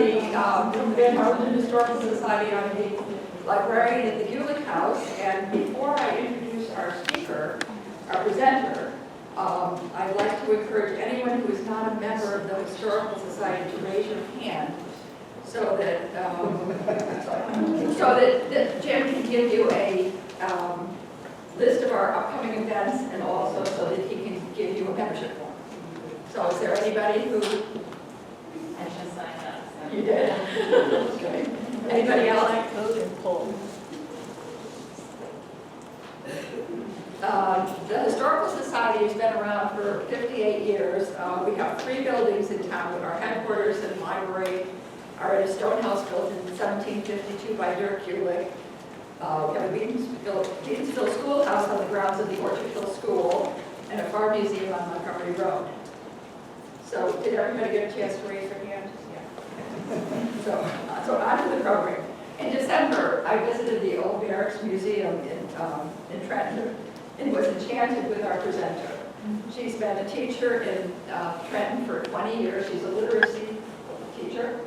the Van Harlingen Historical Society. I'm the librarian at the Gulick House, and before I introduce our speaker, our presenter, I'd like to encourage anyone who is not a member of the Historical Society to raise your hand so that Jim can give you a list of our upcoming events, and also so that he can give you a membership form. So is there anybody who... I just signed up. So. You did? Okay. Anybody else? Code and pull. The Historical Society has been around for 58 years. We have 3 buildings in town. Our headquarters and library are at a stone house built in 1752 by Dirk Gulick. We have a Beansville Schoolhouse on the grounds of the Orchard Hill School, and a farm museum on Montgomery Road. So did everybody get a chance to raise their hand? Yeah. So on to the program. In December, I visited the Old Barracks Museum in Trenton and was enchanted with our presenter. She's been a teacher in Trenton for 20 years. She's a literacy teacher.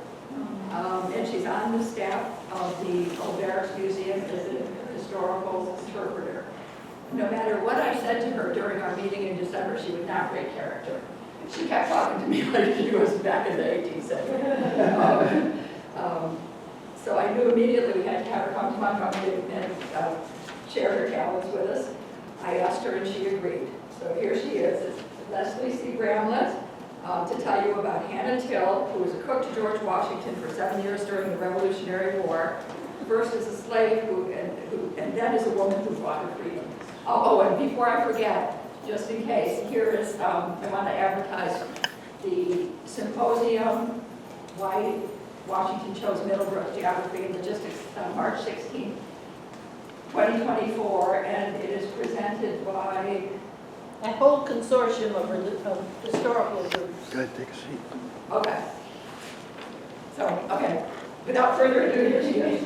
And she's on the staff of the Old Barracks Museum as a historical interpreter. No matter what I said to her during our meeting in December, she would not break character. She kept talking to me like she was back in the 18th century. So I knew immediately we had to have her come to Montgomery and share her talents with us. I asked her and she agreed. So here she is. It's Leslie C. Bramlett to tell you about Hannah Till, who was a cook to George Washington for 7 years during the Revolutionary War, first as a slave and then as a woman who fought her freedom. Oh, and before I forget, just in case, here is, I want to advertise the symposium, Why Washington Chose Middlebrook Geography and Logistics, on March 16, 2024, and it is presented by A whole consortium of historical groups. Go ahead, take a seat. Okay. So, okay, without further ado, here she is.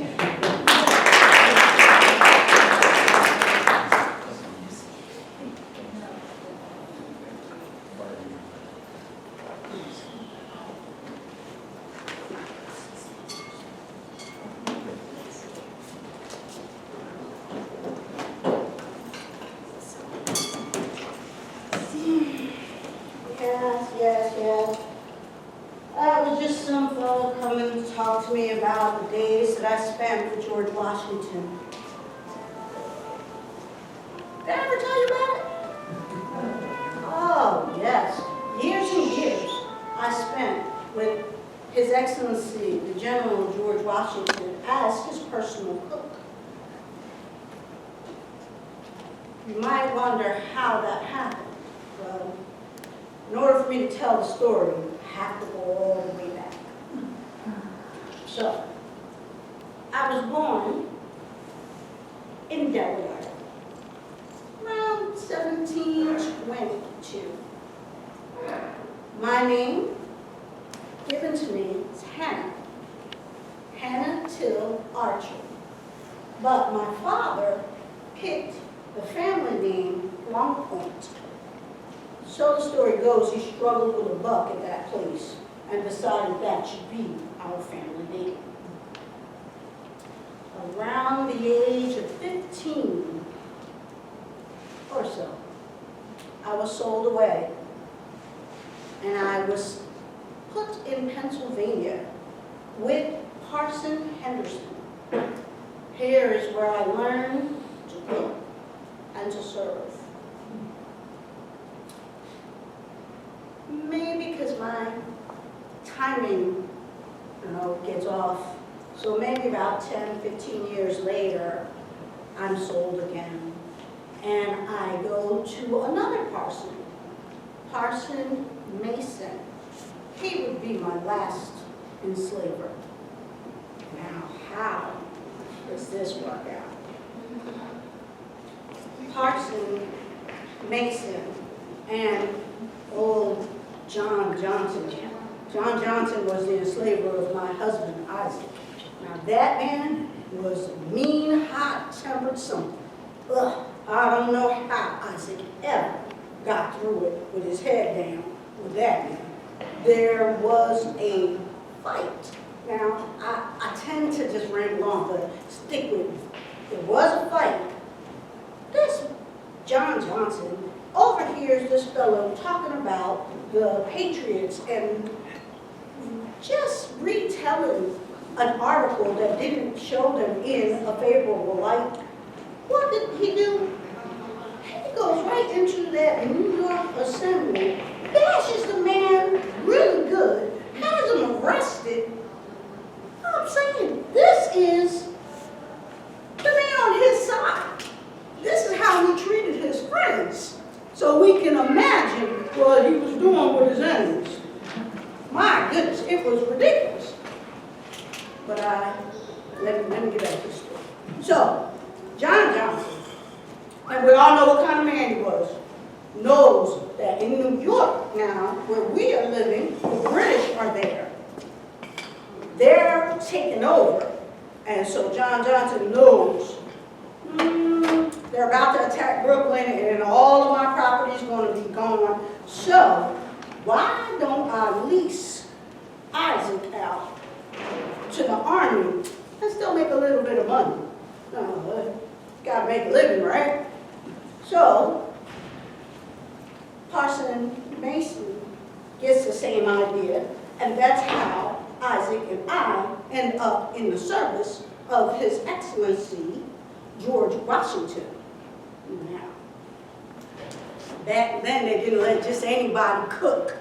Yes. It was just some fellow coming to talk to me about the days that I spent with George Washington. Did I ever tell you about it? Oh, yes. Years and years I spent with His Excellency, the General George Washington, as his personal cook. You might wonder how that happened. Well, in order for me to tell the story, you have to go all the way back. So, I was born in Delaware, around 1722. My name, given to me, is Hannah Till Archer. But my father picked the family name Longpoint. So the story goes, he struggled with a buck at that place and decided that should be our family name. Around the age of 15 or so, I was sold away and I was put in Pennsylvania with Parson Henderson. Here is where I learned to cook and to serve. Maybe because my timing, gets off. So maybe about 10, 15 years later, I'm sold again. And I go to another parson, Parson Mason. He would be my last enslaver. Now, how does this work out? Parson Mason and old John Johnson. John Johnson was the enslaver of my husband, Isaac. Now that man was mean, hot-tempered something. Ugh, I don't know how Isaac ever got through it with his head down with that man. There was a fight Now, I tend to just ramble on, but stick with me. There was a fight. This John Johnson overhears this fellow talking about the Patriots and just retelling an article that didn't show them in a favorable light. What did he do? He goes right into that New York Assembly, bashes the man really good, has him arrested. I'm saying, this is the man on his side. This is how he treated his friends. So we can imagine what he was doing with his enemies. My goodness, it was ridiculous. But let me get back to the story. So, John Johnson, and we all know what kind of man he was, knows that in New York now, where we are living, the British are there. They're taking over. And so John Johnson knows they're about to attack Brooklyn and all of my property is going to be gone. So why don't I lease Isaac out to the army and still make a little bit of money? Got to make a living, right? So Parson Mason gets the same idea, and that's how Isaac and I end up in the service of His Excellency George Washington. Now, back then they didn't let just anybody cook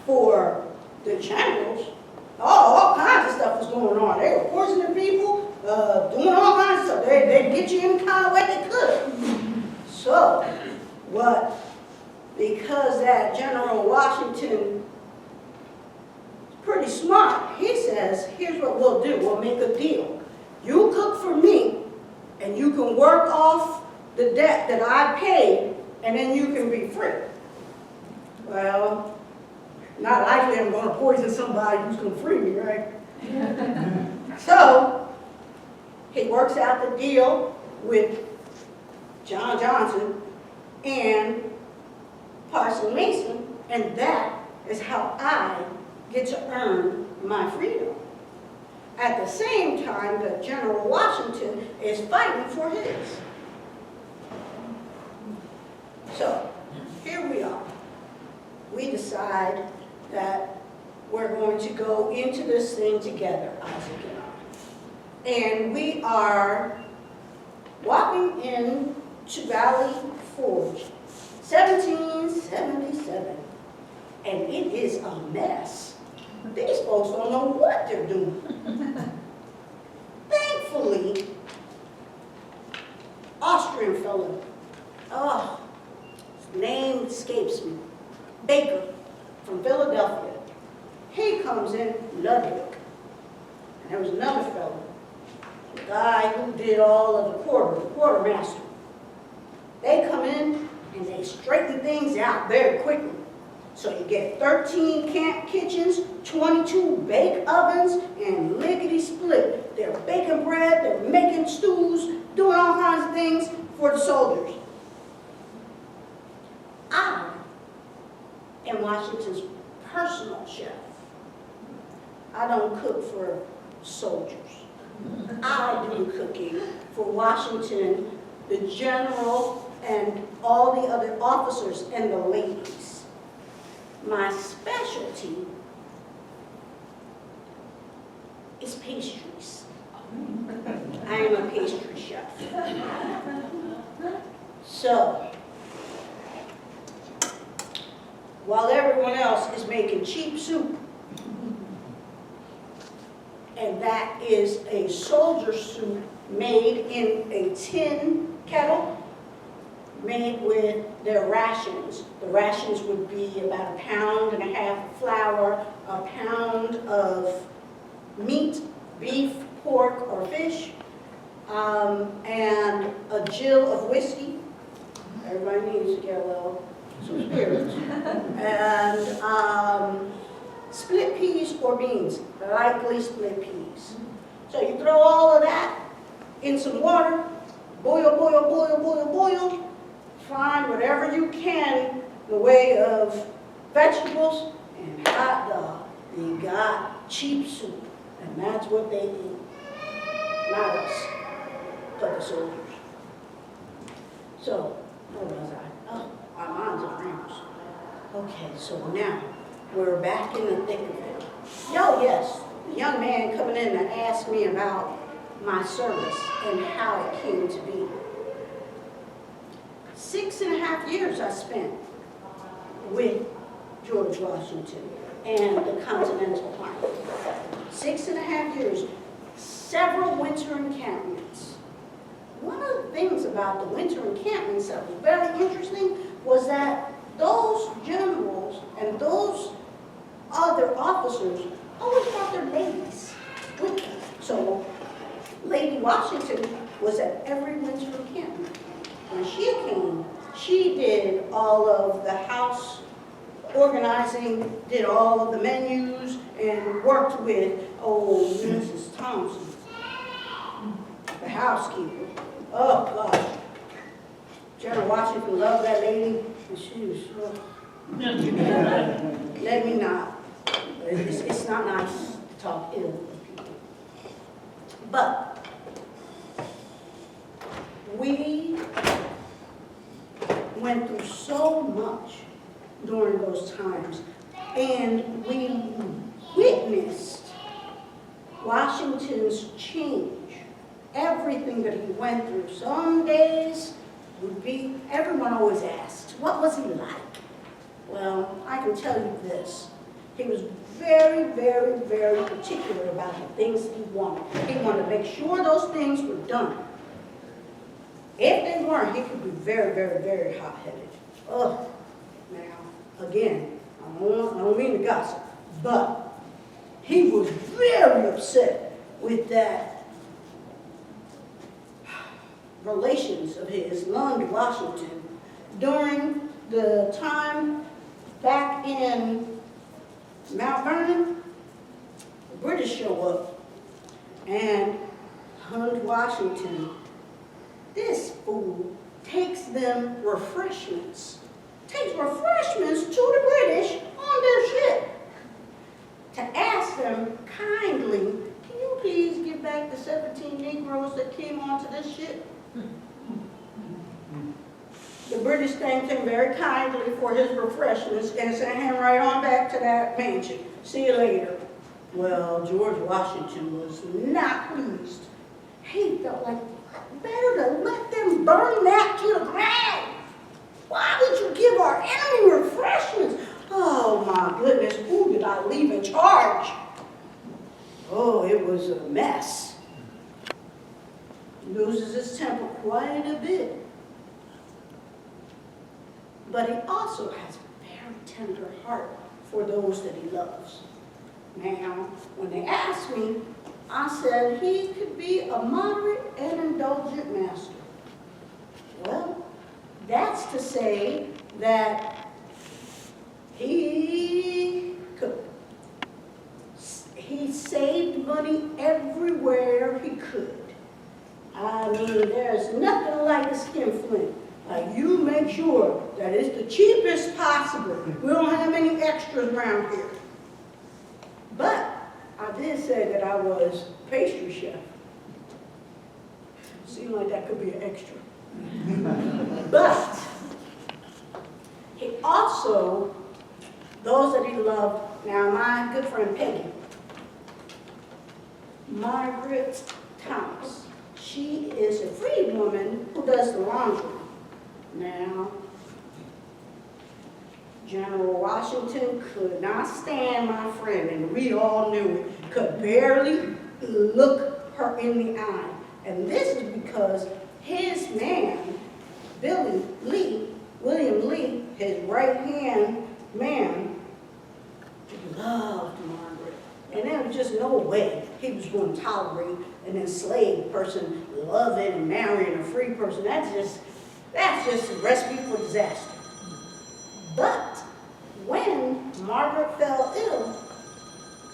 for the generals. All kinds of stuff was going on. They were poisoning people, doing all kinds of stuff. They'd get you any kind of way they could. So, because that General Washington pretty smart, he says, here's what we'll do. We'll make a deal. You cook for me, and you can work off the debt that I paid, and then you can be free. Well, not likely I'm going to poison somebody who's going to free me, right? So, he works out the deal with John Johnson and Parson Mason, and that is how I get to earn my freedom. At the same time that General Washington is fighting for his. So, here we are. We decide that we're going to go into this thing together, Isaac and I. And we are walking into Valley Forge, 1777. And it is a mess. These folks don't know what they're doing. Thankfully, Austrian fellow, his name escapes me, Baker from Philadelphia. He comes in Ludwig. And there was another fellow, the guy who did all of the quartermaster. They come in and they straighten things out very quickly. So you get 13 camp kitchens, 22 bake ovens, and lickety-split. They're baking bread, they're making stews, doing all kinds of things for the soldiers. I am Washington's personal chef. I don't cook for soldiers. I do cooking for Washington, the general, and all the other officers and the ladies. My specialty is pastries. I am a pastry chef. So, while everyone else is making cheap soup, and that is a soldier soup made in a tin kettle, made with their rations. The rations would be about 1.5 pounds of flour, 1 pound of meat, beef, pork, or fish, and a gill of whiskey. Everybody needs to get a little, some spirits. And split peas or beans, likely split peas. So you throw all of that in some water, boil, boil, boil, boil, boil. Find whatever you can in the way of vegetables and hot dog. You got cheap soup. And that's what they eat. Not us, but the soldiers. So, where was I? Oh, I'm on to Rams. Okay, so now we're back in the thick of it. Yo, yes, the young man coming in and asked me about my service and how it came to be. 6.5 years I spent with George Washington and the Continental Army. 6.5 years, several winter encampments. One of the things about the winter encampments that was very interesting was that those generals and those other officers always brought their ladies with them. So Lady Washington was at every winter encampment. When she came, she did all of the house organizing, did all of the menus, and worked with, Mrs. Thompson, the housekeeper. Oh, gosh. General Washington loved that lady, and she was, let me not. It's not nice to talk ill of people. But we went through so much during those times, and we witnessed Washington's change, everything that he went through. Some days would be, everyone always asked, what was he like? Well, I can tell you this. He was very, very, very particular about the things he wanted. He wanted to make sure those things were done. If they weren't, he could be very, very, very hot-headed. Oh, now, again, I don't mean to gossip, but he was very upset with that relations of his, Lund Washington, during the time back in Mount Vernon. The British show up, and Lund Washington, this fool, takes them refreshments. Takes refreshments to the British on their ship to ask them kindly, can you please give back the 17 Negroes that came onto this ship? The British thanked him very kindly for his refreshments and sent him right on back to that mansion. See you later. Well, George Washington was not pleased. He felt like better to let them burn that to the ground. Why would you give our enemy refreshments? Oh my goodness, who did I leave in charge? Oh, it was a mess. He loses his temper quite a bit. But he also has a very tender heart for those that he loves. Now, when they asked me, I said he could be a moderate and indulgent master. Well, that's to say that he saved money everywhere he could. I mean, there's nothing like a skinflint. Like, you make sure that it's the cheapest possible. We don't have any extras around here. But I did say that I was pastry chef. Seemed like that could be an extra. But he also, those that he loved, now my good friend Peggy, Margaret Thomas, she is a free woman who does the laundry. Now, General Washington could not stand my friend, and we all knew it, could barely look her in the eye. And this is because his man, William Lee, his right-hand man, loved Margaret. And there was just no way he was going to tolerate an enslaved person loving and marrying a free person. That's just a recipe for disaster. But when Margaret fell ill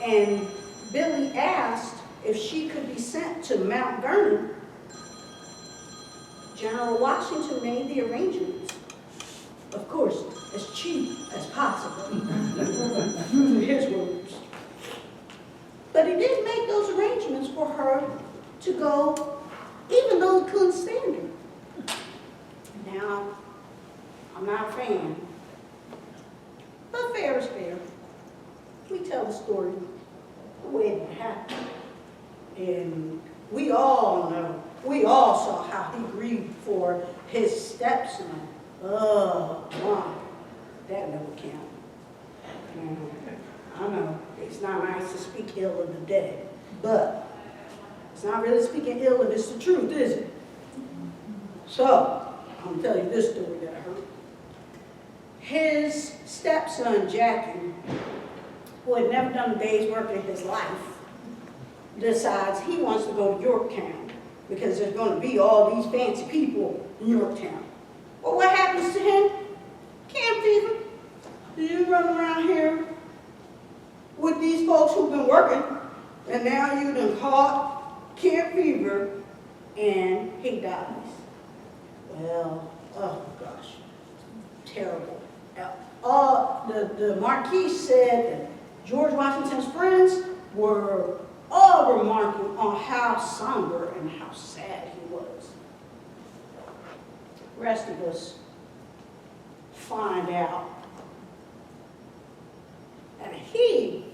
and Billy asked if she could be sent to Mount Vernon, General Washington made the arrangements. Of course, as cheap as possible, using his words. But he didn't make those arrangements for her to go, even though he couldn't stand her. Now, I'm not a fan, but fair is fair. We tell the story the way it happened. And we all know, we all saw how he grieved for his stepson. Oh, Mom, that never counted. I know, it's not nice to speak ill of the dead, but it's not really speaking ill if it's the truth, is it? So, I'm gonna tell you this story that I heard. His stepson, Jackie, who had never done a day's work in his life, decides he wants to go to Yorktown because there's going to be all these fancy people in Yorktown. Well, what happens to him? Camp fever. You run around here with these folks who've been working, and now you done caught camp fever, and he dies. Well, oh gosh, terrible. The Marquis said that George Washington's friends were all remarking on how somber and how sad he was. The rest of us find out that he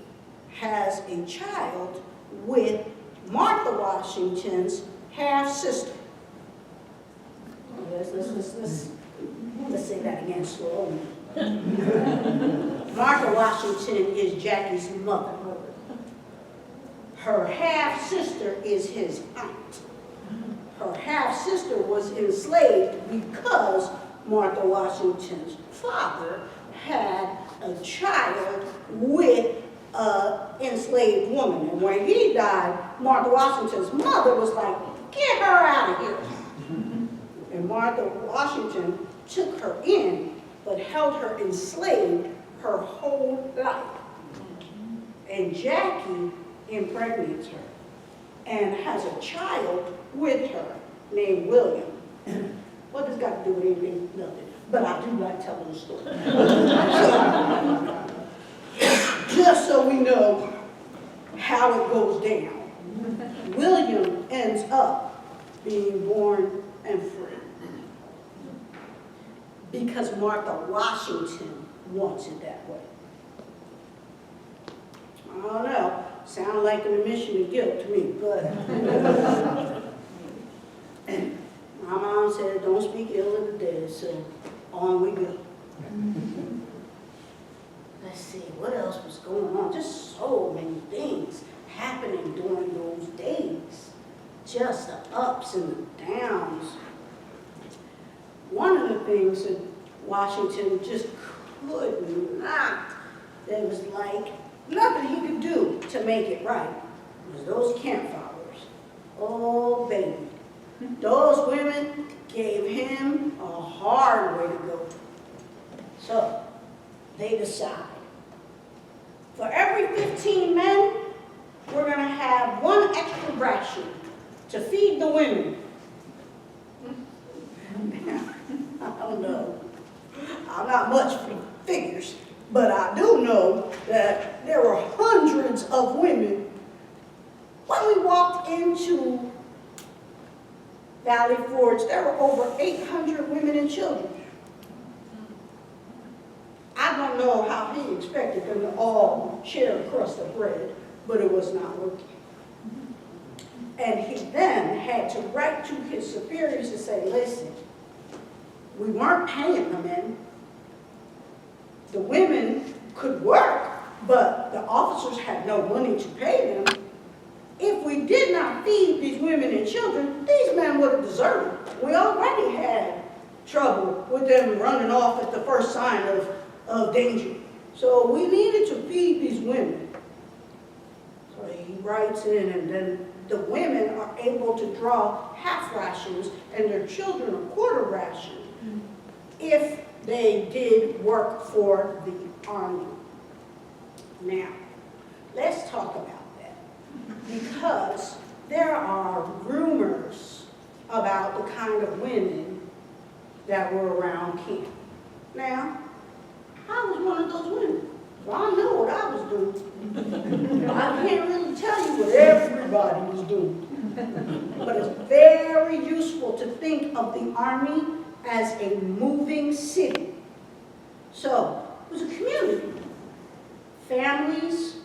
has a child with Martha Washington's half-sister. Let's say that again slowly. Martha Washington is Jackie's mother. Her half-sister is his aunt. Her half-sister was enslaved because Martha Washington's father had a child with an enslaved woman. And when he died, Martha Washington's mother was like, get her out of here. And Martha Washington took her in, but held her enslaved her whole life. And Jackie impregnates her and has a child with her named William. What does got to do with anything? Nothing. But I do like telling the story. Just so we know how it goes down. William ends up being born and free because Martha Washington wants it that way. I don't know. Sound like an admission of guilt to me, but my mom said, don't speak ill of the dead, so on we go. Let's see, what else was going on? Just so many things happening during those days. Just the ups and the downs. One of the things that Washington just could not, there was like nothing he could do to make it right, was those campfires. Oh, baby. Those women gave him a hard way to go. So, they decide, for every 15 men, we're going to have one extra ration to feed the women. I don't know. I'm not much for figures, but I do know that there were hundreds of women. When we walked into Valley Forge, there were over 800 women and children. I don't know how he expected them to all share a crust of bread, but it was not working. And he then had to write to his superiors and say, listen, we weren't paying the men. The women could work, but the officers had no money to pay them. If we did not feed these women and children, these men would have deserted. We already had trouble with them running off at the first sign of danger. So we needed to feed these women. So he writes in, and then the women are able to draw half rations and their children a quarter ration if they did work for the army. Now, let's talk about that, because there are rumors about the kind of women that were around camp. Now, I was one of those women. Well, I know what I was doing. I can't really tell you what everybody was doing. But it's very useful to think of the Army as a moving city. So, it was a community. Families,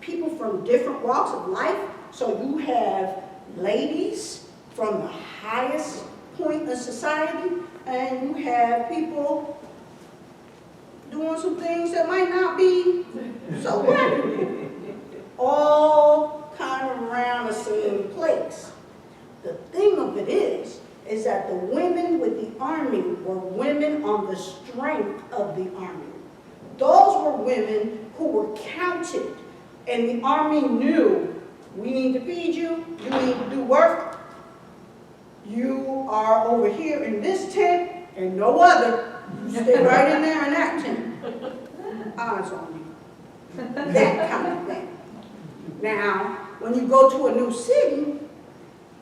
people from different walks of life. So you have ladies from the highest point of society, and you have people doing some things that might not be so regular. All kind of around the same place. The thing of it is that the women with the Army were women on the strength of the Army. Those were women who were counted, and the Army knew, we need to feed you, you need to do work, you are over here in this tent and no other, you stay right in there in that tent. Eyes on you. That kind of thing. Now, when you go to a new city,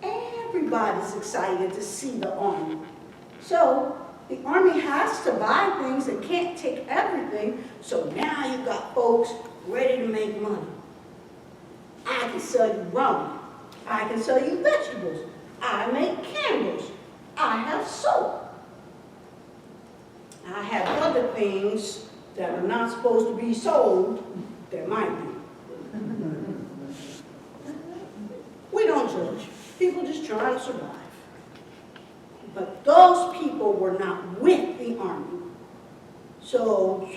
everybody's excited to see the Army. So, the Army has to buy things and can't take everything, so now you've got folks ready to make money. I can sell you rum. I can sell you vegetables. I make candles. I have soap. I have other things that are not supposed to be sold that might be. We don't judge. People just trying to survive. But those people were not with the Army. So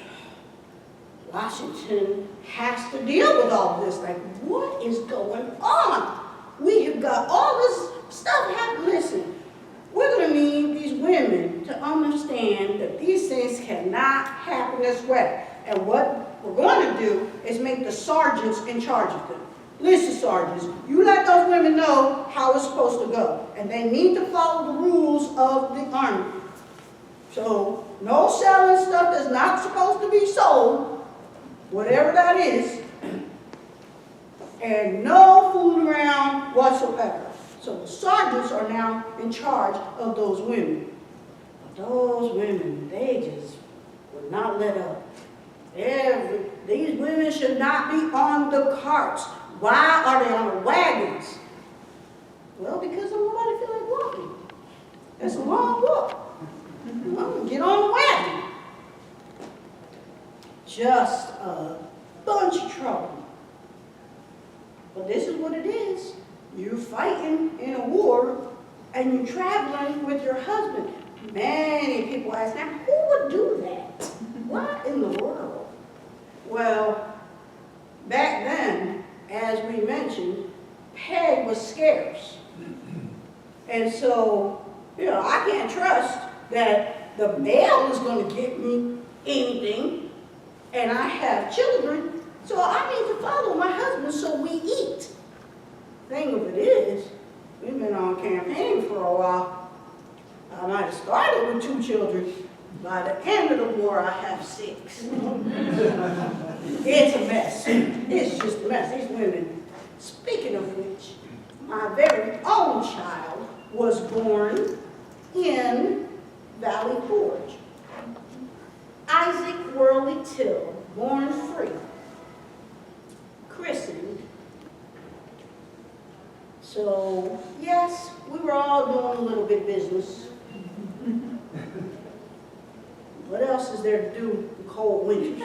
Washington has to deal with all this. Like, what is going on? We have got all this stuff happening. Listen, we're going to need these women to understand that these things cannot happen this way. And what we're going to do is make the sergeants in charge of them. Listen, sergeants, you let those women know how it's supposed to go. And they need to follow the rules of the Army. So, no selling stuff that's not supposed to be sold, whatever that is, and no fooling around whatsoever. So the sergeants are now in charge of those women. But those women, they just would not let up. These women should not be on the carts. Why are they on the wagons? Well, because nobody feels like walking. It's a long walk. Well, get on the wagon. Just a bunch of trouble. But this is what it is. You're fighting in a war, and you're traveling with your husband. Many people ask, now, who would do that? What in the world? Well, back then, as we mentioned, pay was scarce. And so, I can't trust that the mail is going to get me anything, and I have children, so I need to follow my husband so we eat. Thing of it is, we've been on campaign for a while. I might have started with 2 children. By the end of the war, I have 6. It's a mess. It's just a mess. These women. Speaking of which, my very own child was born in Valley Forge. Isaac Worley Till, born free, christened. So, yes, we were all doing a little bit of business. What else is there to do in cold winters?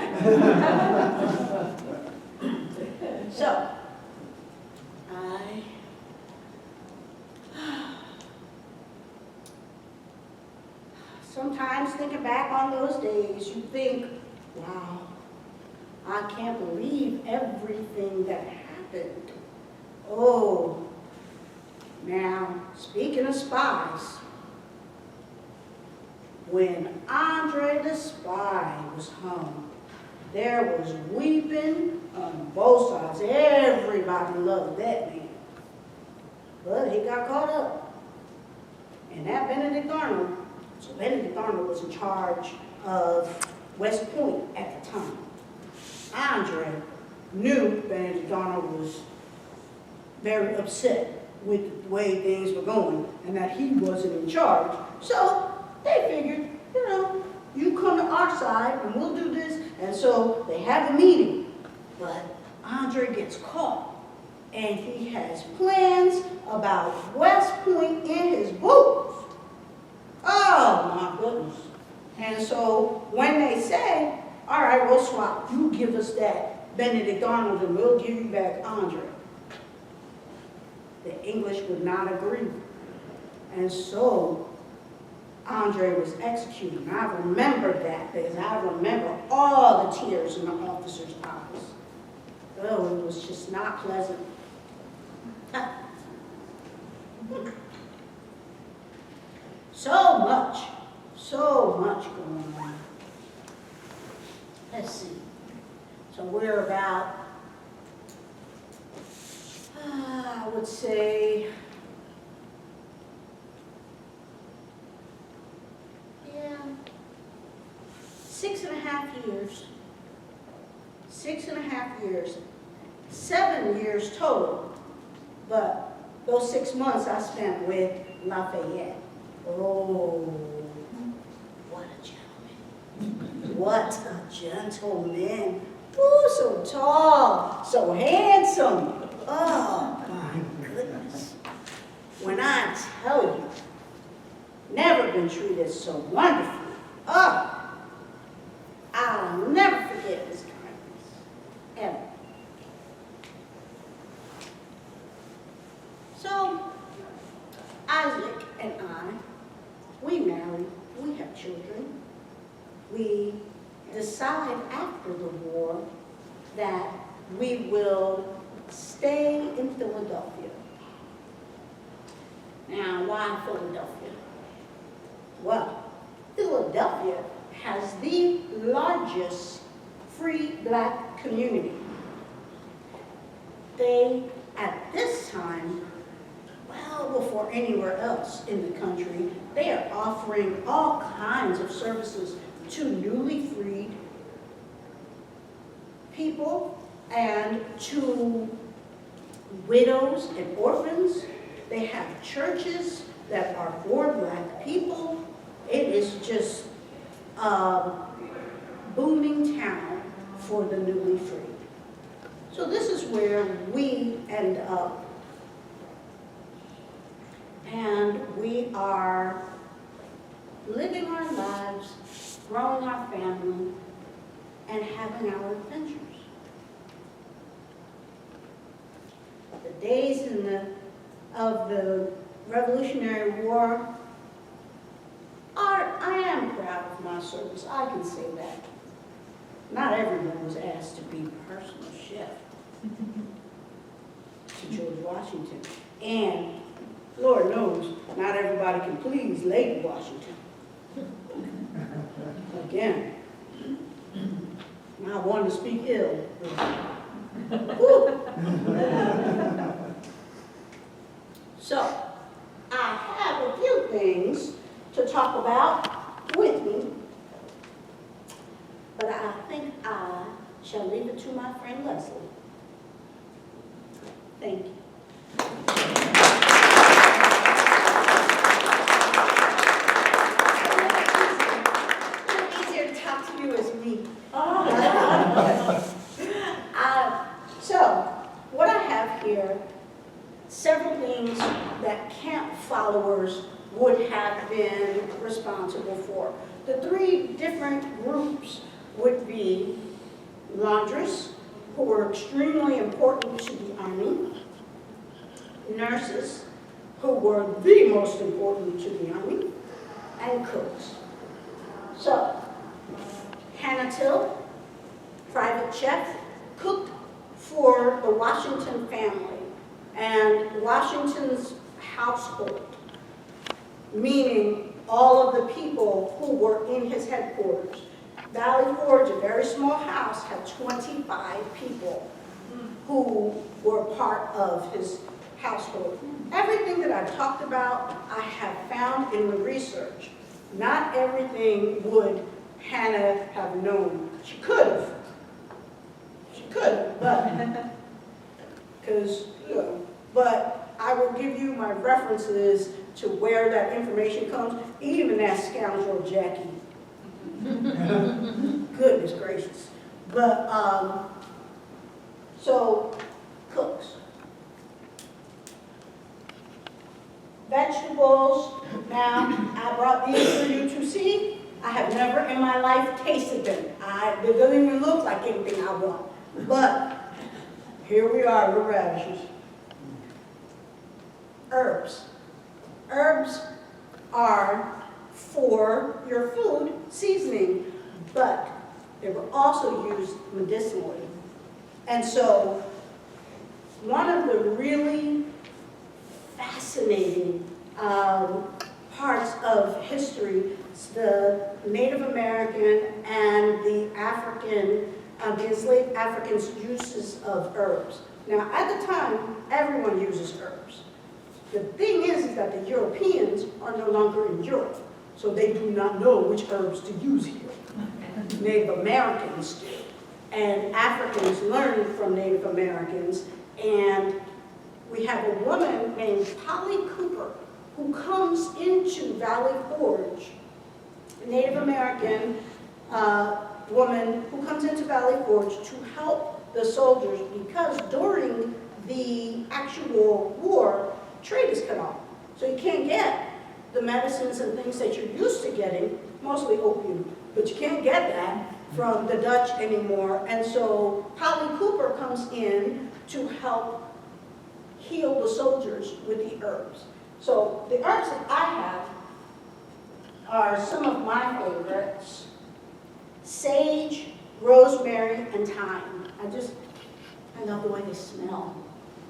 So, I sometimes thinking back on those days, you think, wow, I can't believe everything that happened. Oh, now, speaking of spies, when Andre the Spy was hung, there was weeping on both sides. Everybody loved that man. But he got caught up. And that Benedict Arnold, so Benedict Arnold was in charge of West Point at the time. Andre knew Benedict Arnold was very upset with the way things were going and that he wasn't in charge. So they figured, you come to our side and we'll do this. And so they have a meeting, but Andre gets caught and he has plans about West Point in his boots. Oh my goodness. And so when they say, all right, we'll swap, you give us that Benedict Arnold and we'll give you back Andre, the English would not agree. And so Andre was executed. And I remember that because I remember all the tears in the officer's eyes. Oh, it was just not pleasant. So much going on. Let's see. So we're about, I would say, yeah, 6.5 years. 6.5 years. 7 years total. But those 6 months I spent with Lafayette. Oh, what a gentleman. What a gentleman. Oh, so tall, so handsome. Oh, my goodness. When I tell you, never been treated so wonderfully. Oh, I'll never forget his kindness, ever. So, Isaac and I, we married, we have children. We decide after the war that we will stay in Philadelphia. Now, why Philadelphia? Well, Philadelphia has the largest free black community. They, at this time, well before anywhere else in the country, they are offering all kinds of services to newly freed people and to widows and orphans. They have churches that are for black people. It is just a booming town for the newly freed. So this is where we end up. And we are living our lives, growing our family, and having our adventures. The days of the Revolutionary War I am proud of my service, I can say that. Not everyone was asked to be personal chef to George Washington. And Lord knows, not everybody can please Lady Washington. Again, not one to speak ill. So, I have a few things to talk about with me, but I think I shall leave it to my friend Leslie. Thank you. So, what I have here, several things that camp followers would have been responsible for. The three different groups would be laundress, who were extremely important to the Army, nurses, who were the most important to the Army, and cooks. So, Hannah Till, private chef, cooked for the Washington family and Washington's household, meaning all of the people who were in his headquarters. Valley Forge, a very small house, had 25 people who were part of his household. Everything that I talked about, I have found in the research. Not everything would Hannah have known. She could have. She could have, but, because, you know, but I will give you my references to where that information comes, even that scoundrel Jackie Goodness gracious. But, so, cooks. Vegetables, now, I brought these for you to see. I have never in my life tasted them. They don't even look like anything I want. But, here we are with radishes. Herbs. Herbs are for your food seasoning, but they were also used medicinally. And so, one of the really fascinating parts of history is the Native American and the African, the enslaved Africans' uses of herbs. Now, at the time, everyone uses herbs. The thing is that the Europeans are no longer in Europe, so they do not know which herbs to use here. Native Americans do. And Africans learn from Native Americans, and we have a woman named Polly Cooper who comes into Valley Forge, a Native American woman who comes into Valley Forge to help the soldiers, because during the actual war, trade is cut off. So you can't get the medicines and things that you're used to getting, mostly opium, but you can't get that from the Dutch anymore. And so Polly Cooper comes in to help heal the soldiers with the herbs. So the herbs that I have are some of my favorites: sage, rosemary, and thyme. I love the way they smell.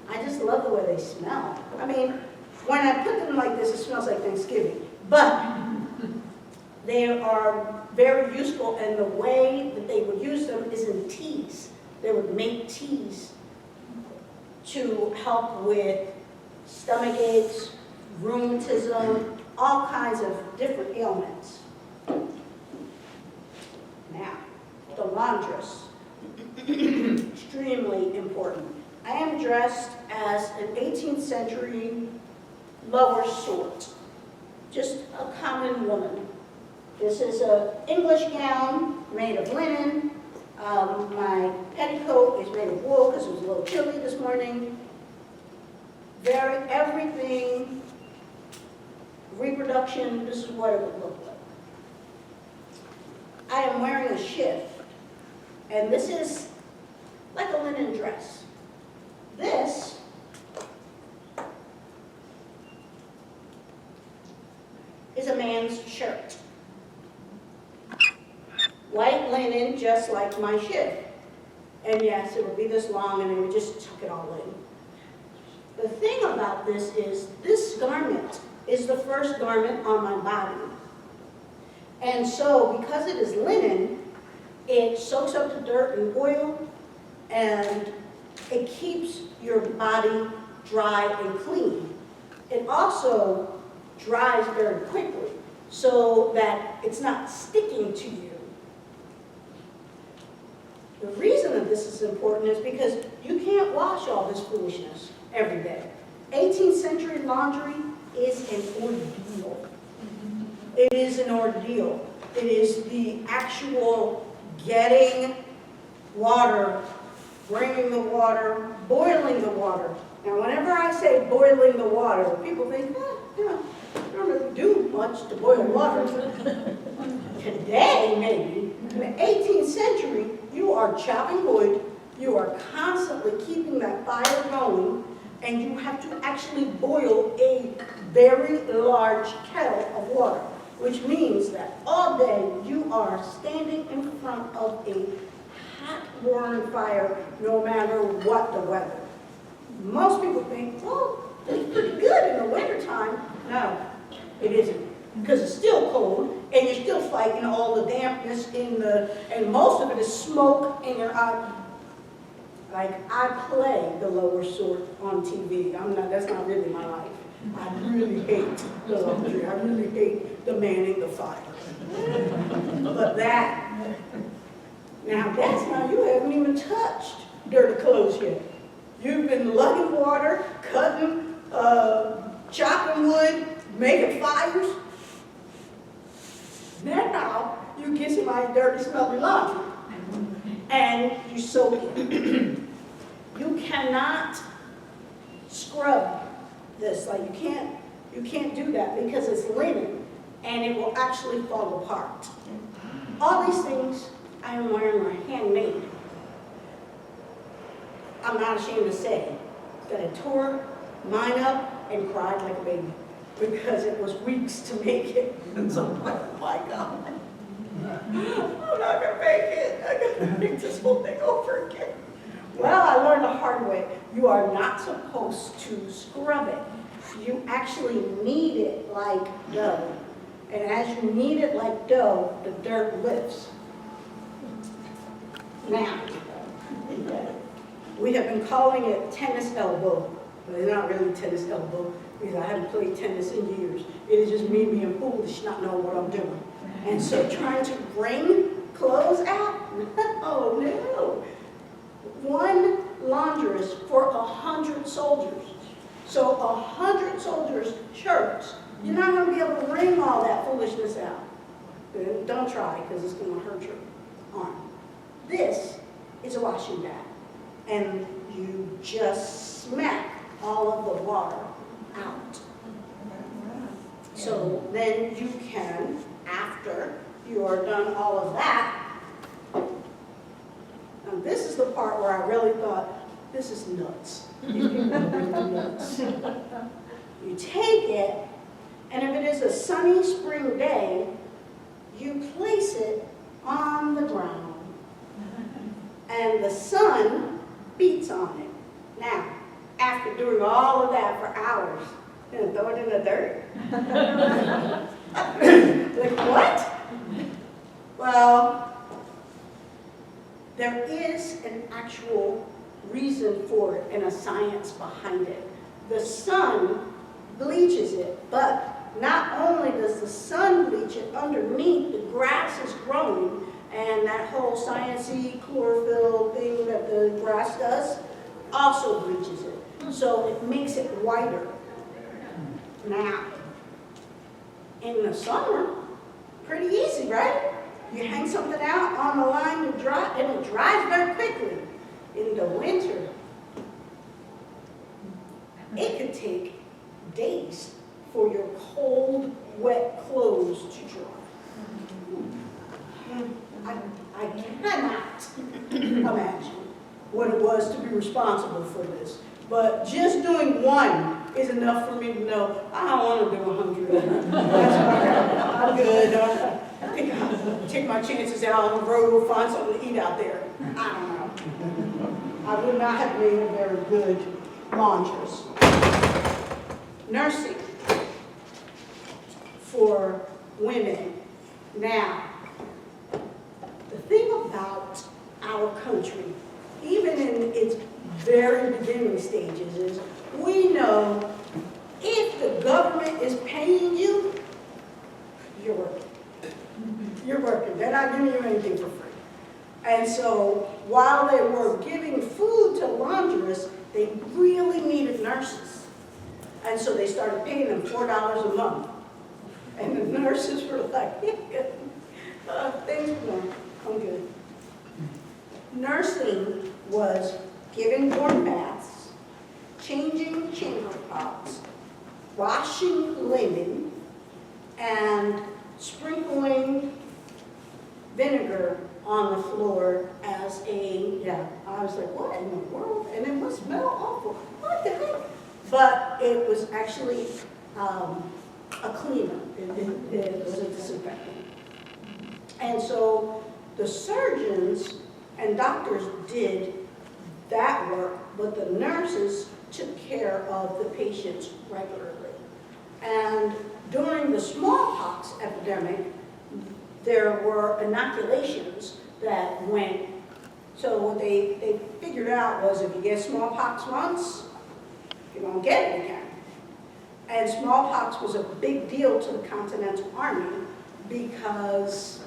I just love the way they smell. I mean, when I put them like this, it smells like Thanksgiving. But they are very useful, and the way that they would use them is in teas. They would make teas to help with stomach aches, rheumatism, all kinds of different ailments. Now, the laundress, extremely important. I am dressed as an 18th century lower sort, just a common woman. This is an English gown made of linen. My petticoat is made of wool because it was a little chilly this morning. Everything, reproduction, this is what it would look like. I am wearing a shift, and this is like a linen dress. This is a man's shirt. White linen, just like my shift. And yes, it would be this long, and they would just tuck it all in. The thing about this garment is the first garment on my body. And so, because it is linen, it soaks up the dirt and oil, and it keeps your body dry and clean. It also dries very quickly, so that it's not sticking to you. The reason that this is important is because you can't wash all this foolishness every day. 18th century laundry is an ordeal. It is an ordeal. It is the actual getting water, bringing the water, boiling the water. Now, whenever I say boiling the water, people think, you don't really do much to boil water. Today, maybe. In the 18th century, you are chopping wood, you are constantly keeping that fire going, and you have to actually boil a very large kettle of water, which means that all day you are standing in front of a hot, roaring fire, no matter what the weather. Most people think, well, it's pretty good in the wintertime. No, it isn't, because it's still cold, and you're still fighting all the dampness and most of it is smoke in your eye. Like, I play the lower sort on TV. That's not really my life. I really hate the laundry. I really hate the manning the fire. But now you haven't even touched dirty clothes yet. You've been lugging water, cutting, chopping wood, making fires. Now you you get somebody dirty, smelly laundry, and you soak it. You cannot scrub this, like you can't do that because it's linen and it will actually fall apart. All these things I am wearing are handmade. I'm not ashamed to say that I tore mine up and cried like a baby because it was weeks to make it. And so I'm like, oh my God, I'm not gonna make it. I'm gonna make this whole thing over again. Well, I learned the hard way. You are not supposed to scrub it. You actually knead it like dough. And as you knead it like dough, the dirt lifts. Now, we have been calling it tennis elbow, but it's not really tennis elbow because I haven't played tennis in years. It is just me being foolish, not knowing what I'm doing. And so trying to wring clothes out? No, no. One laundress for 100 soldiers. So 100 soldiers' shirts. You're not going to be able to wring all that foolishness out. Don't try, because it's going to hurt your arm. This is a washing bag. And you just smack all of the water out. So then you can, after you are done all of that, now this is the part where I really thought, this is nuts. These people are really nuts. You take it, and if it is a sunny spring day, you place it on the ground. And the sun beats on it. Now, after doing all of that for hours, then throw it in the dirt. Like, what? Well, there is an actual reason for it and a science behind it. The sun bleaches it, but not only does the sun bleach it, underneath the grass is growing, and that whole sciencey chlorophyll thing that the grass does also bleaches it. So it makes it whiter. Now, in the summer, pretty easy, right? You hang something out on the line to dry, and it dries very quickly. In the winter, it could take days for your cold, wet clothes to dry. I cannot imagine what it was to be responsible for this. But just doing one is enough for me to know I don't want to do 100. That's all right. I'm good. I think I'll take my chances out on the road. We'll find something to eat out there. I don't know. I would not have made a very good laundress. Nursing for women. Now, the thing about our country, even in its very beginning stages, is we know if the government is paying you, you're working. You're working. They're not giving you anything for free. And so while they were giving food to laundress, they really needed nurses. And so they started paying them $4 a month. And the nurses were like, things were going, I'm good. Nursing was giving warm baths, changing chamber pots, washing linen, and sprinkling vinegar on the floor as I was like, what in the world? And it must smell awful. What the heck? But it was actually a cleaner. It was a disinfectant. And so the surgeons and doctors did that work, but the nurses took care of the patients regularly. And during the smallpox epidemic, there were inoculations that went. So what they figured out was if you get smallpox once, you don't get it again. And smallpox was a big deal to the Continental Army because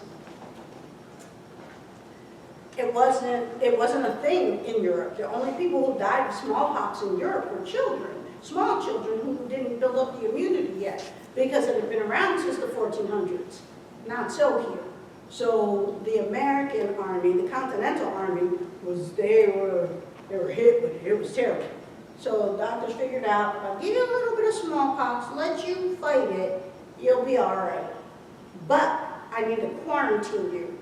it wasn't a thing in Europe. The only people who died of smallpox in Europe were children, small children who didn't build up the immunity yet because it had been around since the 1400s. Not so here. So the American Army, the Continental Army, they were hit with it. It was terrible. So doctors figured out, if I give you a little bit of smallpox, let you fight it, you'll be all right. But I need to quarantine you,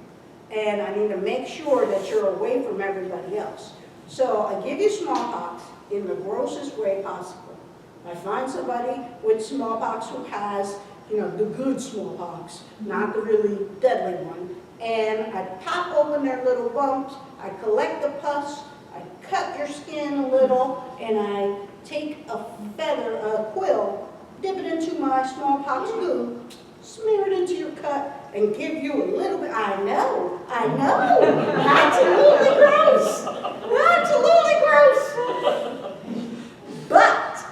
and I need to make sure that you're away from everybody else. So I give you smallpox in the grossest way possible. I find somebody with smallpox who has, the good smallpox, not the really deadly one, and I pop open their little bumps, I collect the pus, I cut your skin a little, and I take a feather, a quill, dip it into my smallpox glue, smear it into your cut, and give you a little bit. I know, absolutely gross, absolutely gross. But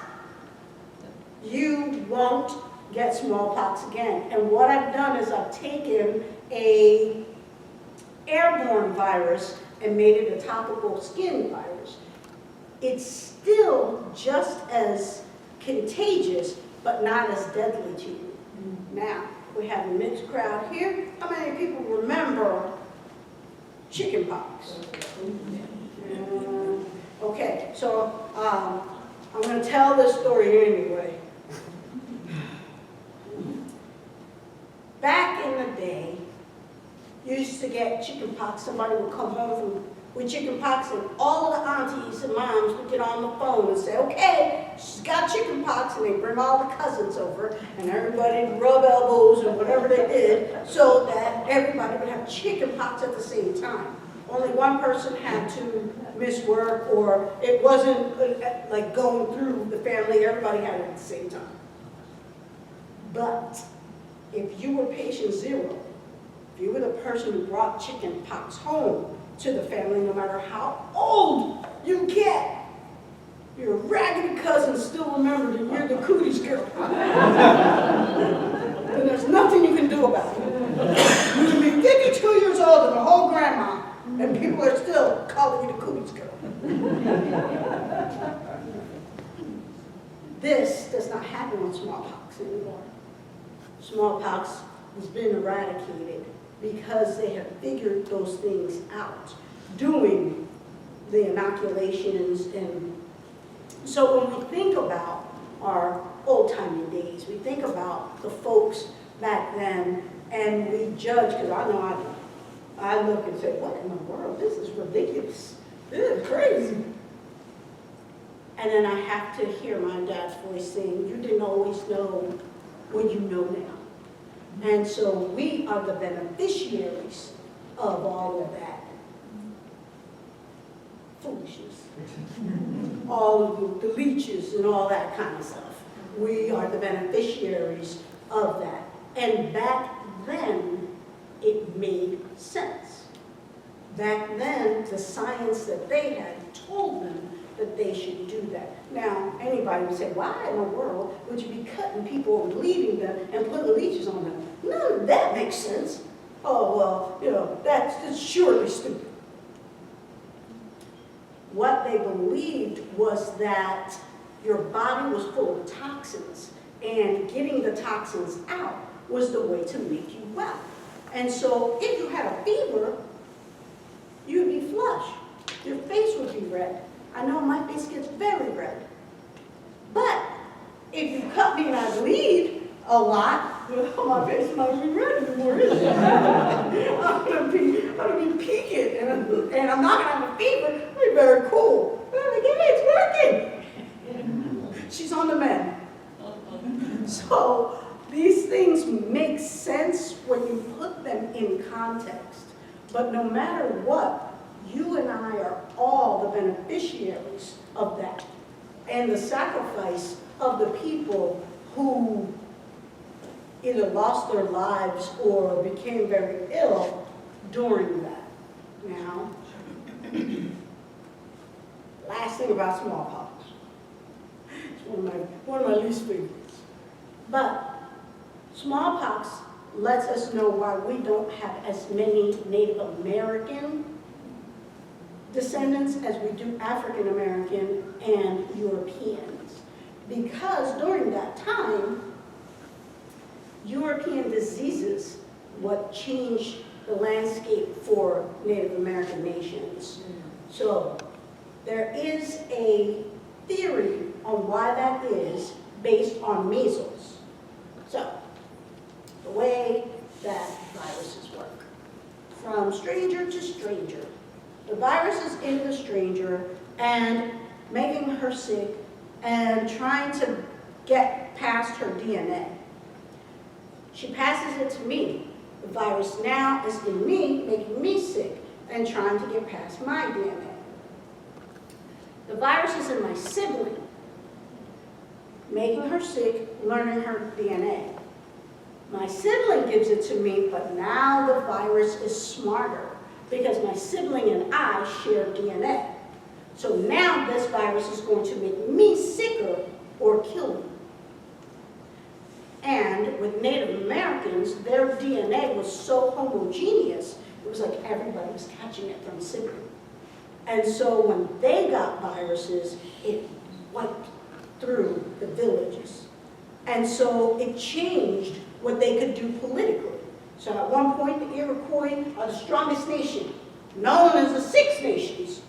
you won't get smallpox again. And what I've done is I've taken a airborne virus and made it a topical skin virus. It's still just as contagious, but not as deadly to you. Now, we have a mixed crowd here. How many people remember chickenpox? Okay, so I'm going to tell this story anyway. Back in the day, you used to get chickenpox. Somebody would come home with chickenpox, and all of the aunties and moms would get on the phone and say, okay, she's got chickenpox, and they'd bring all the cousins over, and everybody would rub elbows or whatever they did so that everybody would have chickenpox at the same time. Only one person had to miss work, or it wasn't like going through the family, everybody had it at the same time. But if you were patient zero, if you were the person who brought chickenpox home to the family, no matter how old you get, your raggedy cousin still remembered that you're the cooties girl. And there's nothing you can do about it. You can be 52 years old and a whole grandma, and people are still calling you the cooties girl. This does not happen with smallpox anymore. Smallpox has been eradicated because they have figured those things out, doing the inoculations. And so when we think about our old-timey days, we think about the folks back then, and we judge, because I know I look and say, what in the world? This is ridiculous. This is crazy. And then I have to hear my dad's voice saying, you didn't always know what you know now. And so we are the beneficiaries of all of that foolishness. All of the leeches and all that kind of stuff. We are the beneficiaries of that. And back then, it made sense. Back then, the science that they had told them that they should do that. Now, anybody would say, why in the world would you be cutting people and bleeding them and putting leeches on them? None of that makes sense. Oh, well, that's surely stupid. What they believed was that your body was full of toxins, and getting the toxins out was the way to make you well. And so if you had a fever, you'd be flush. Your face would be red. I know my face gets very red. But if you cut me and I bleed a lot, my face might be red anymore, is it? I'm gonna be peaking, and I'm not gonna have a fever. I'll be very cool. And I'm like, hey, it's working. She's on the mend. So these things make sense when you put them in context. But no matter what, you and I are all the beneficiaries of that, and the sacrifice of the people who either lost their lives or became very ill during that. Now, last thing about smallpox. It's one of my least favorites. But smallpox lets us know why we don't have as many Native American descendants as we do African American and Europeans. Because during that time, European diseases, what changed the landscape for Native American nations. So there is a theory on why that is based on measles. So the way that viruses work, from stranger to stranger. The virus is in the stranger and making her sick and trying to get past her DNA. She passes it to me. The virus now is in me, making me sick and trying to get past my DNA. The virus is in my sibling, making her sick, learning her DNA. My sibling gives it to me, but now the virus is smarter because my sibling and I share DNA. So now this virus is going to make me sicker or kill me. And with Native Americans, their DNA was so homogeneous, it was like everybody was catching it from sibling. And so when they got viruses, it wiped through the villages. And so it changed what they could do politically. So at one point, the Iroquois are the strongest nation, known as the Six Nations.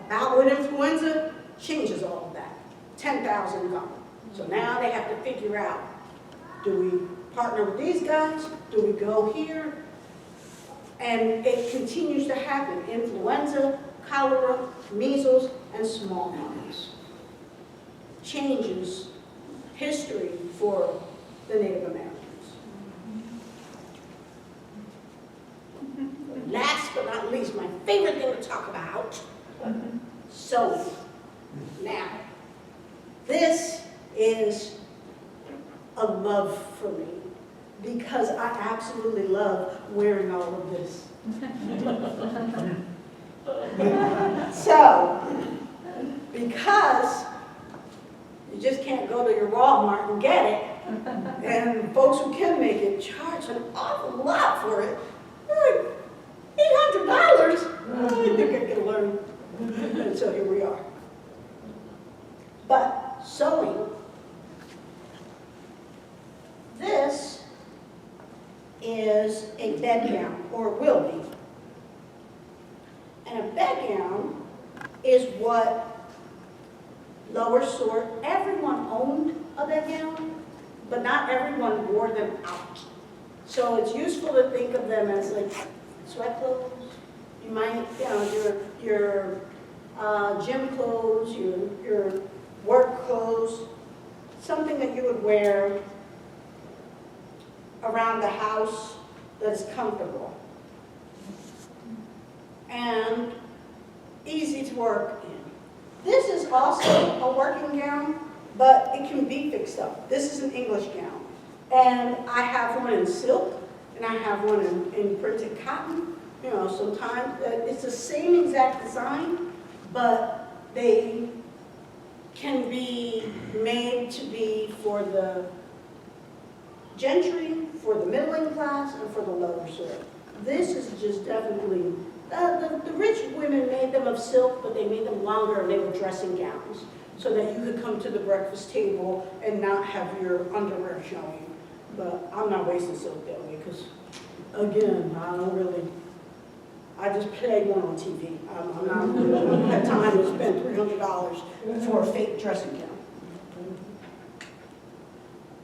A bout with influenza changes all of that. 10,000 gone. So now they have to figure out, do we partner with these guys? Do we go here? And it continues to happen. Influenza, cholera, measles, and smallpox. Changes history for the Native Americans. Last but not least, my favorite thing to talk about, sewing. Now, this is a love for me because I absolutely love wearing all of this. So, because you just can't go to your Walmart and get it, and folks who can make it charge an awful lot for it. They're like, $800? I think I can learn. And so here we are. But sewing, this is a bedgown, or will be. And a bedgown is what lower sort, everyone owned a bedgown, but not everyone wore them out. So it's useful to think of them as like sweat clothes. You might, your gym clothes, your work clothes, something that you would wear around the house that's comfortable and easy to work in. This is also a working gown, but it can be fixed up. This is an English gown. And I have one in silk, and I have one in printed cotton. You know, sometimes it's the same exact design, but they can be made to be for the gentry, for the middling class, and for the lower sort. This is just definitely, the rich women made them of silk, but they made them longer, and they were dressing gowns, so that you could come to the breakfast table and not have your underwear showing. But I'm not wasting silk that way, because, again, I just played one on TV. I'm not really had time to spend $300 for a fake dressing gown.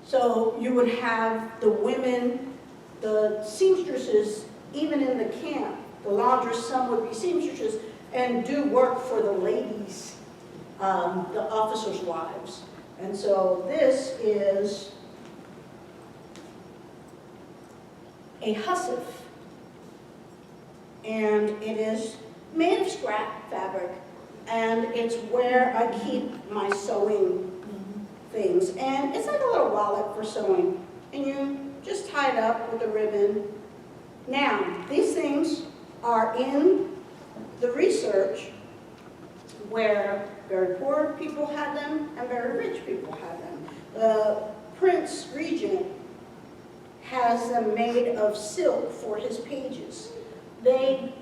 So you would have the women, the seamstresses, even in the camp, the laundress, some would be seamstresses, and do work for the ladies, the officers' wives. And so this is a hussif, and it is made of scrap fabric, and it's where I keep my sewing things. And it's like a little wallet for sewing, and you just tie it up with a ribbon. Now, these things are in the research where very poor people had them and very rich people had them. The Prince Regent has them made of silk for his pages. They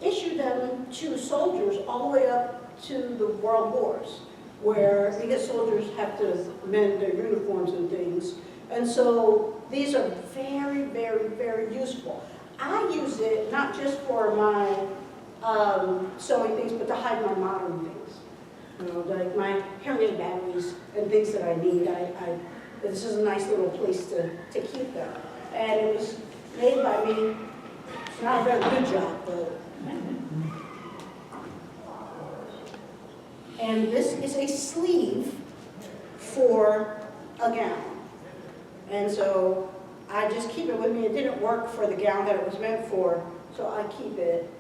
issue them to soldiers all the way up to the world wars, where because soldiers have to mend their uniforms and things. And so these are very, very, very useful. I use it not just for my sewing things, but to hide my modern things. You know, like my hearing aid batteries and things that I need. This is a nice little place to keep them. And it was made by me. It's not a very good job, but. And this is a sleeve for a gown. And so I just keep it with me. It didn't work for the gown that it was meant for, so I keep it.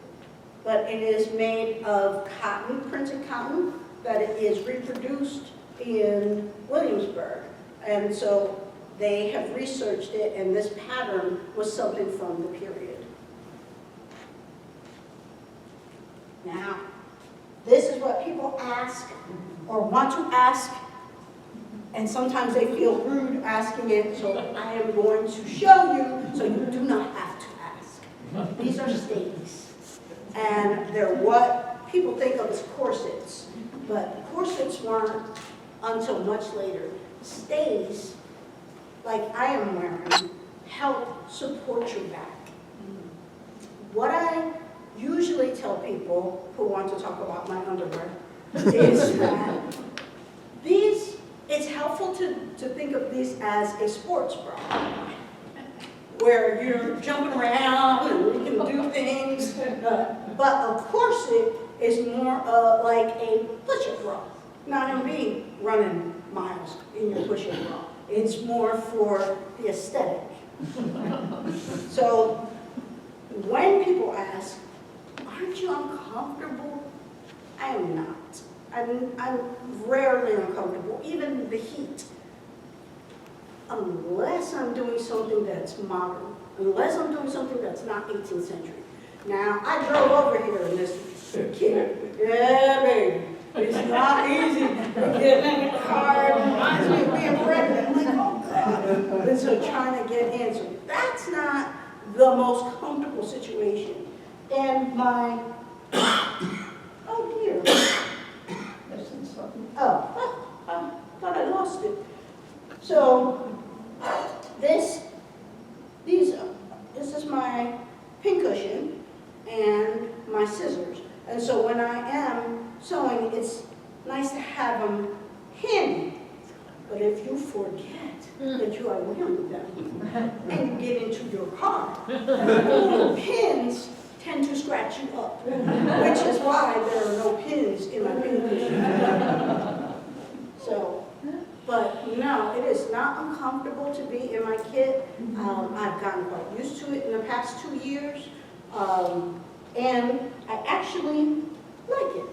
But it is made of cotton, printed cotton, that it is reproduced in Williamsburg. And so they have researched it, and this pattern was something from the period. Now, this is what people ask or want to ask, and sometimes they feel rude asking it, so I am going to show you so you do not have to ask. These are stays, and they're what people think of as corsets, but corsets weren't until much later. Stays, like I am wearing, help support your back. What I usually tell people who want to talk about my underwear is that it's helpful to think of these as a sports bra, where you're jumping around and you can do things, but a corset is more like a push-up bra. Not in being running miles in your push-up bra. It's more for the aesthetic. So when people ask, aren't you uncomfortable? I am not. I'm rarely uncomfortable, even the heat. Unless I'm doing something that's modern, unless I'm doing something that's not 18th century. Now, I drove over here in this kid. Yeah, baby. It's not easy getting in the car. It reminds me of being pregnant. I'm like, oh God. And so trying to get in. So that's not the most comfortable situation. And my, oh dear. Oh, I thought I lost it. So this is my pincushion and my scissors. And so when I am sewing, it's nice to have them handy. But if you forget that you are wearing them and you get into your car, little pins tend to scratch you up, which is why there are no pins in my pincushion. So, but no, it is not uncomfortable to be in my kit. I've gotten quite used to it in the past 2 years, and I actually like it.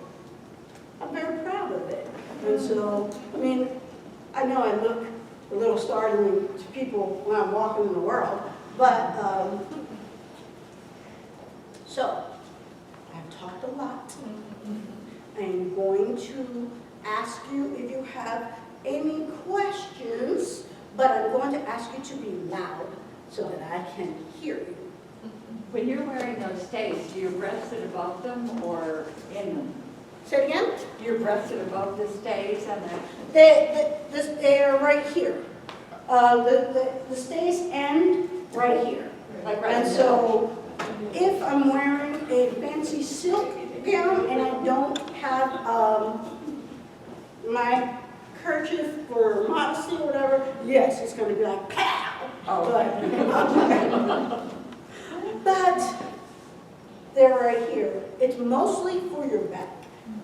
I'm very proud of it. And so, I mean, I know I look a little startling to people when I'm walking in the world, but so I've talked a lot. I'm going to ask you if you have any questions, but I'm going to ask you to be loud so that I can hear you. When you're wearing those stays, do you rest it above them or in them? Say it again? You're rested above the stays and They're right here. The stays end right here. like right And in the so if I'm wearing a fancy silk gown and I don't have my kerchief for modesty or whatever, yes, it's going to be like pow. Oh. But they're right here. It's mostly for your back.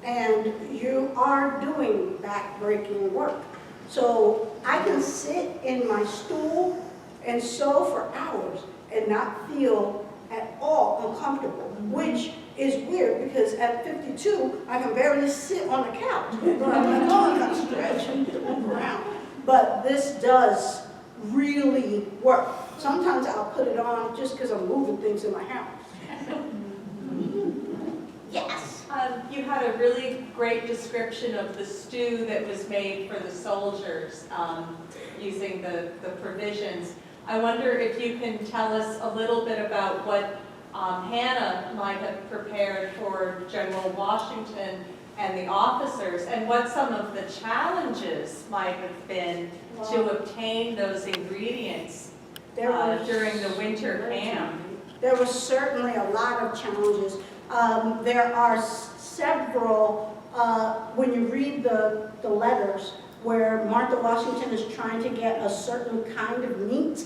And you are doing back-breaking work. So I can sit in my stool and sew for hours and not feel at all uncomfortable, which is weird because at 52, I can barely sit on the couch. I'm like, oh, I gotta stretch and move around. But this does really work. Sometimes I'll put it on just because I'm moving things in my house. Yes. You had a really great description of the stew that was made for the soldiers using the provisions. I wonder if you can tell us a little bit about what Hannah might have prepared for General Washington and the officers, and what some of the challenges might have been to obtain those ingredients. during the winter camp. There was certainly a lot of challenges. There are several, when you read the letters, where Martha Washington is trying to get a certain kind of meat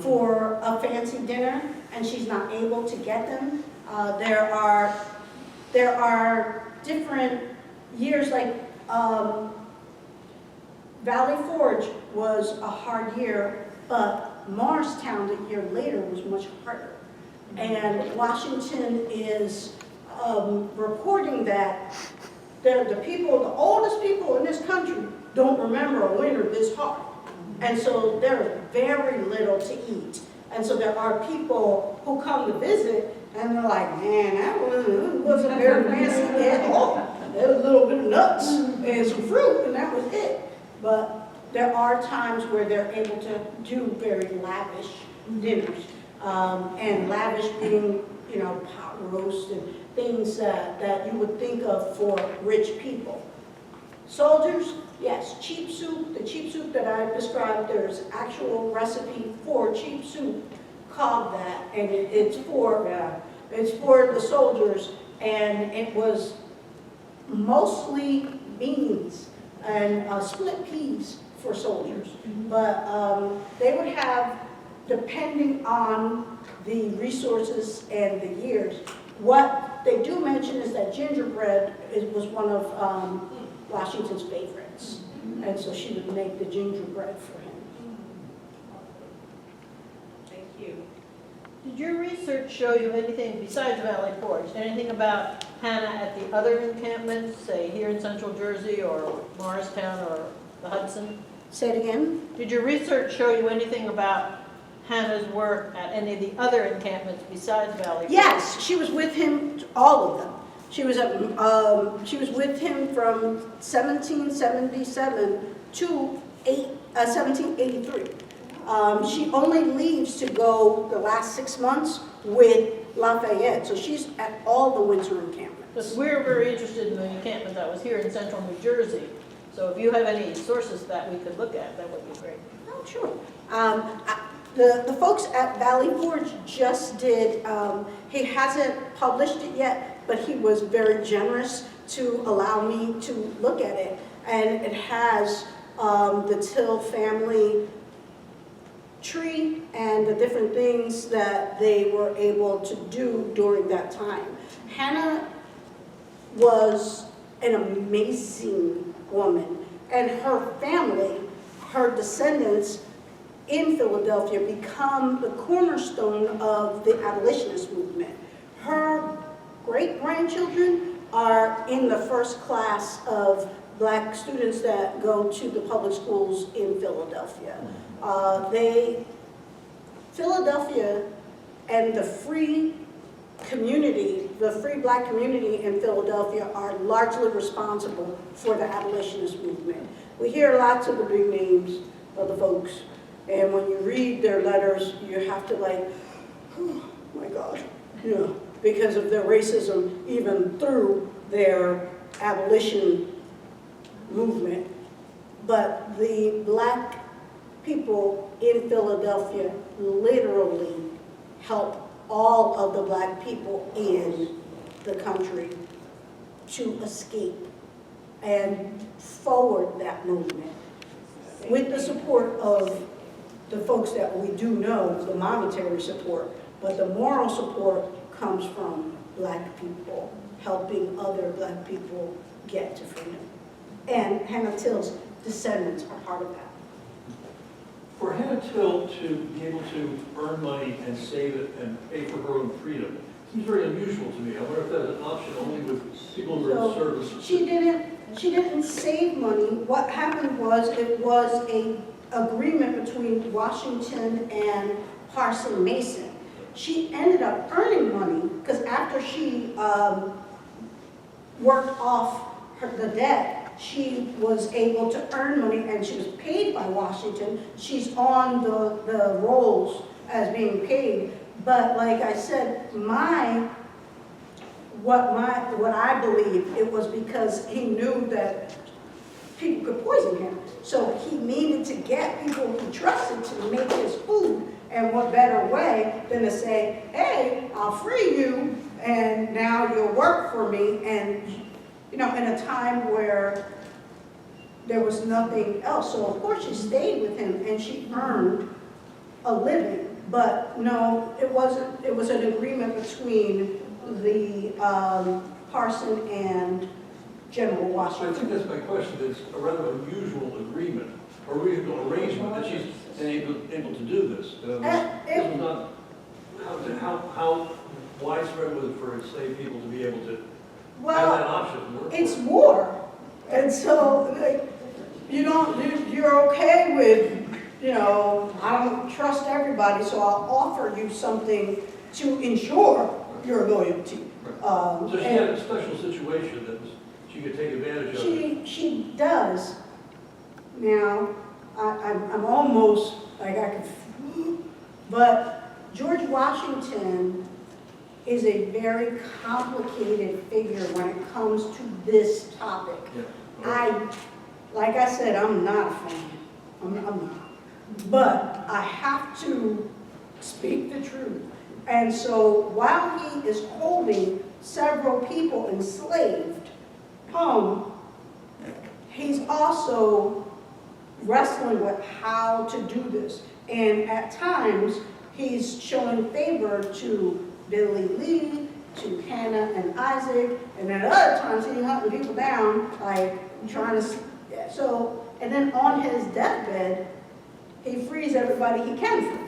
for a fancy dinner, and she's not able to get them. There are different years, like Valley Forge was a hard year, but Morristown the year later was much harder. And Washington is reporting that the oldest people in this country don't remember a winter this hard. And so there is very little to eat. And so there are people who come to visit and they're like, man, that wasn't very fancy at all. There was a little bit of nuts and some fruit, and that was it. But there are times where they're able to do very lavish dinners. And lavish being, pot roast and things that you would think of for rich people. Soldiers, yes, cheap soup, the cheap soup that I described, there's actual recipe for cheap soup called that, and it's for the soldiers, and it was mostly beans and split peas for soldiers. But they would have, depending on the resources and the years, what they do mention is that gingerbread was one of Washington's favorites. And so she would make the gingerbread for him. Thank you. Did your research show you anything besides Valley Forge? Anything about Hannah at the other encampments, say here in Central Jersey or Morristown or the Hudson? Say it again? Did your research show you anything about Hannah's work at any of the other encampments besides Valley Forge? Yes, she was with him, all of them. She was with him from 1777 to 1783. She only leaves to go the last 6 months with Lafayette, so she's at all the winter encampments. Because we're very interested in the encampment that was here in Central New Jersey. So if you have any sources that we could look at, that would be great. Oh, sure. The folks at Valley Forge just did, he hasn't published it yet, but he was very generous to allow me to look at it. And it has the Till family tree and the different things that they were able to do during that time. Hannah was an amazing woman, and her family, her descendants in Philadelphia, become the cornerstone of the abolitionist movement. Her great-grandchildren are in the first class of black students that go to the public schools in Philadelphia. Philadelphia and the free community, the free black community in Philadelphia are largely responsible for the abolitionist movement. We hear lots of the big names of the folks, and when you read their letters, you have to like, oh my gosh, because of their racism, even through their abolition movement. But the black people in Philadelphia literally help all of the black people in the country to escape and forward that movement with the support of the folks that we do know, the monetary support, but the moral support comes from black people helping other black people get to freedom. And Hannah Till's descendants are part of that. For Hannah Till to be able to earn money and save it and pay for her own freedom seems very unusual to me. I wonder if that's an option only with people who are in service. She didn't save money. What happened was it was an agreement between Washington and Parson Mason. She ended up earning money because after she worked off the debt, she was able to earn money and she was paid by Washington. She's on the rolls as being paid. But like I said, what I believe, it was because he knew that people could poison him. So he needed to get people he trusted to make his food. And what better way than to say, hey, I'll free you, and now you'll work for me. And, you know, in a time where there was nothing else. So of course she stayed with him and she earned a living. But no, it wasn't, it was an agreement between the parson and General I Washington. think that's my question, it's a rather unusual agreement, or reasonable arrangement, that she's able to do this. This is not, how widespread was it for enslaved people to be able to have that Well, option? Work it's for? war. And so, like, you're okay with, you know, I don't trust everybody, so I'll offer you something to ensure your loyalty. So she had a special situation that was, she could take advantage of it. She does. Now, I'm almost, like I could, but George Washington is a very complicated figure when it comes to this topic. Yeah. Like I said, I'm not a fan. I'm not. But I have to speak the truth. And so while he is holding several people enslaved, he's also wrestling with how to do this. And at times, he's showing favor to Billy Lee, to Hannah and Isaac, and then at other times he's hunting people down, like trying to, so, and then on his deathbed, he frees everybody he can free.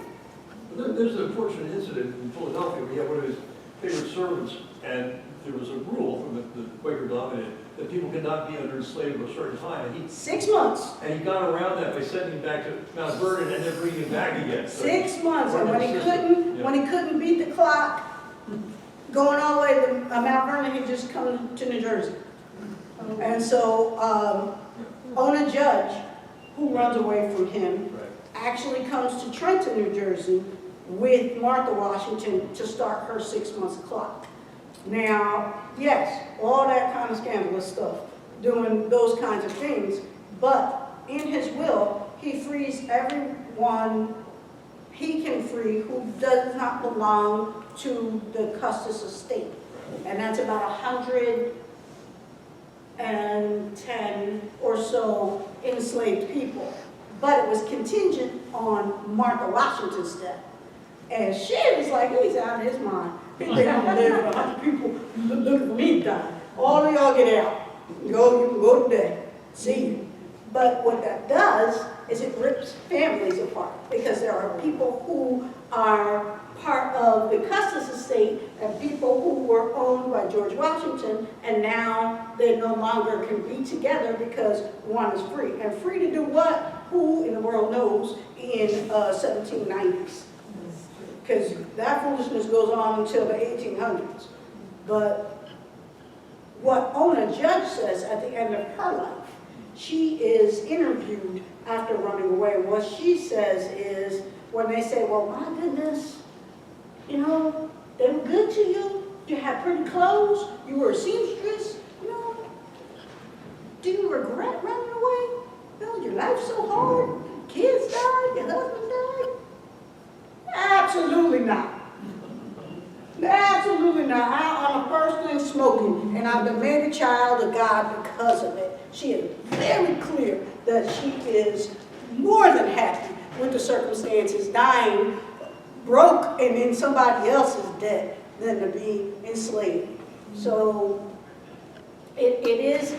There's an unfortunate incident in Philadelphia where he had one of his favorite servants, and there was a rule from the Quaker dominant that people could not be under enslaved for a certain time, and 6 months. he got around that by sending him back to Mount Vernon and then bringing him back again. So 6 months, and when he Yeah. couldn't beat the clock, going all the way to Mount Vernon, he just come to New Jersey. And so, Ona Judge, who runs away from him, Right. actually comes to Trenton, New Jersey, with Martha Washington to start her 6 months clock. Now, yes, all that kind of scandalous stuff, doing those kinds of things, but in his will, he frees everyone he can free who does not belong to the Custis estate. And that's about 110 or so enslaved people. But it was contingent on Martha Washington's death. And she was like, he's out of his mind. He think I'm gonna live with 100 people looking for me to die. All of y'all get out. You can go today. See you. But what that does is it rips families apart, because there are people who are part of the Custis estate and people who were owned by George Washington, and now they no longer can be together because one is free. And free to do what? Who in the world knows in 1790s? Because that foolishness goes on until the 1800s. But what Ona Judge says at the end of her life, she is interviewed after running away. What she says is, when they say, well, my goodness, you know, they were good to you, you had pretty clothes, you were a seamstress, you know, do you regret running away? You know, your life's so hard, kids died, your husband died. Absolutely not. Absolutely not. I'm a person smoking, and I've been made a child of God because of it. She is very clear that she is more than happy with the circumstances, dying broke and in somebody else's debt, than to be enslaved. So it's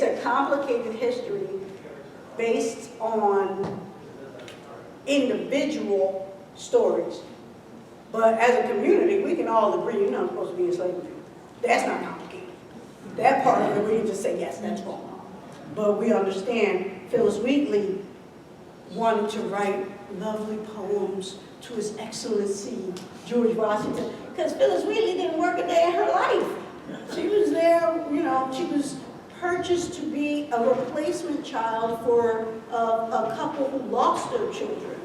a complicated history based on individual stories. But as a community, we can all agree you're not supposed to be enslaved. That's not complicated. That part of it, we can just say, yes, that's wrong. But we understand Phyllis Wheatley wanted to write lovely poems to His Excellency George Washington, because Phyllis Wheatley didn't work a day in her life. She was there, you know, she was purchased to be a replacement child for a couple who lost their children.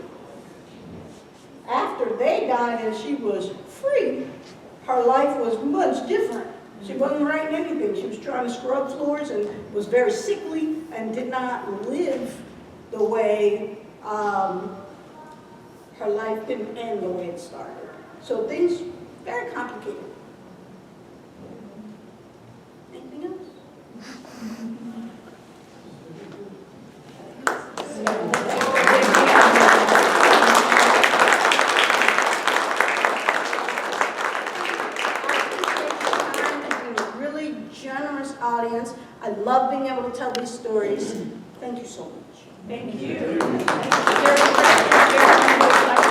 After they died and she was free, her life was much different. She wasn't writing anything. She was trying to scrub floors and was very sickly and did not live the way her life didn't end the way it started. So things, very complicated. Anything else? Really generous audience. I love being able to tell these stories. Thank you so much. Thank you. Very, very, very much.